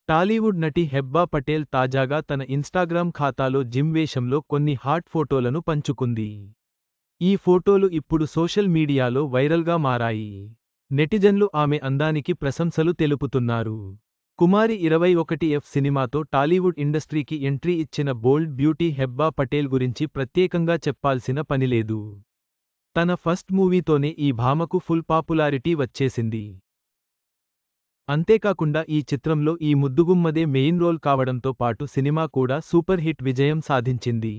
టాలీవుడ్ నటి హెబ్బా పటేల్ తాజాగా తన ఇన్స్టాగ్రామ్ ఖాతాలో జిమ్ వేషంలో కొన్ని హాట్ ఫోటోలను పంచుకుంది. ఈ ఫోటోలు ఇప్పుడు సోషల్ మీడియాలో వైరల్గా మారాయి. నెటిజన్లు ఆమె అందానికి ప్రశంసలు తెలుపుతున్నారు. కుమారి 21F సినిమాతో టాలీవుడ్ ఇండస్ట్రీకి ఎంట్రీ ఇచ్చిన బోల్డ్ బ్యూటీ హెబ్బా పటేల్ గురించి ప్రత్యేకంగా చెప్పాల్సిన పనిలేదు. తన ఫస్ట్ మూవీతోనే ఈ భామకు ఫుల్ పాపులారిటీ వచ్చేసింది. అంతేకాకుండా ఈ చిత్రంలో ఈ ముద్దుగుమ్మదే మెయిన్ రోల్ కావడంతో పాటు సినిమా కూడా సూపర్ హిట్ విజయం సాధించింది.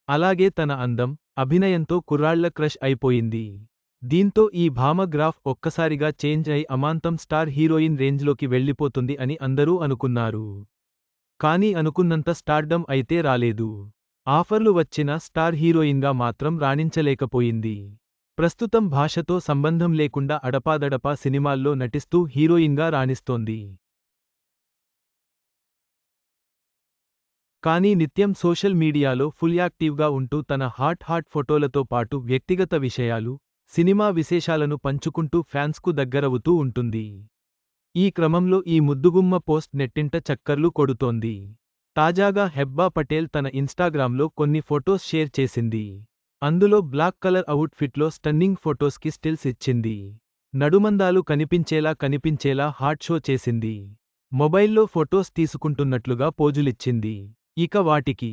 అలాగే తన అందం, అభినయంతో కుర్రాళ్ల క్రష్ అయిపోయింది. దీంతో ఈ భామ గ్రాఫ్ ఒక్కసారిగా చేంజ్ అయి అమాంతం స్టార్ హీరోయిన్ రేంజ్లోకి వెళ్లిపోతుంది అని అందరూ అనుకున్నారు. కానీ అనుకున్నంత స్టార్డమ్ అయితే రాలేదు. ఆఫర్లు వచ్చినా స్టార్ హీరోయిన్గా మాత్రం రాణించలేకపోయింది. ప్రస్తుతం భాషతో సంబంధం లేకుండా అడపాదడపా సినిమాల్లో నటిస్తూ హీరోయిన్గా రాణిస్తోంది. కానీ నిత్యం సోషల్ మీడియాలో ఫుల్ యాక్టివ్గా ఉంటూ తన హాట్ ఫోటోలతో పాటు వ్యక్తిగత విషయాలు, సినిమా విశేషాలను పంచుకుంటూ ఫ్యాన్స్కు దగ్గరవుతూ ఉంటుంది. ఈ క్రమంలో ఈ ముద్దుగుమ్మ పోస్ట్ నెట్టింట చక్కర్లు కొడుతోంది. తాజాగా హెబ్బా పటేల్ తన ఇన్స్టాగ్రామ్లో కొన్ని ఫొటోస్ షేర్ చేసింది. అందులో బ్లాక్ కలర్ అవుట్ ఫిట్లో స్టన్నింగ్ ఫొటోస్కి స్టిల్స్ ఇచ్చింది. నడుమందాలు కనిపించేలా హాట్ షో చేసింది. మొబైల్లో ఫొటోస్ తీసుకుంటున్నట్లుగా పోజులిచ్చింది. ఇక వాటికి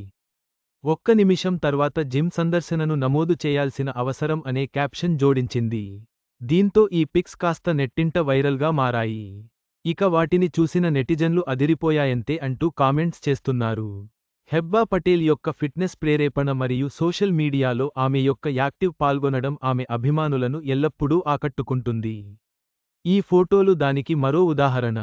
ఒక్క నిమిషం తర్వాత జిమ్ సందర్శనను నమోదు చేయాల్సిన అవసరం అనే క్యాప్షన్ జోడించింది. దీంతో ఈ పిక్స్ కాస్త నెట్టింట వైరల్గా మారాయి. ఇక వాటిని చూసిన నెటిజన్లు అదిరిపోయాయంతే అంటూ కామెంట్స్ చేస్తున్నారు. హెబ్బా పటేల్ యొక్క ఫిట్నెస్ ప్రేరేపణ మరియు సోషల్ మీడియాలో ఆమె యొక్క యాక్టివ్ పాల్గొనడం ఆమె అభిమానులను ఎల్లప్పుడూ ఆకట్టుకుంటుంది. ఈ ఫోటోలు దానికి మరో ఉదాహరణ.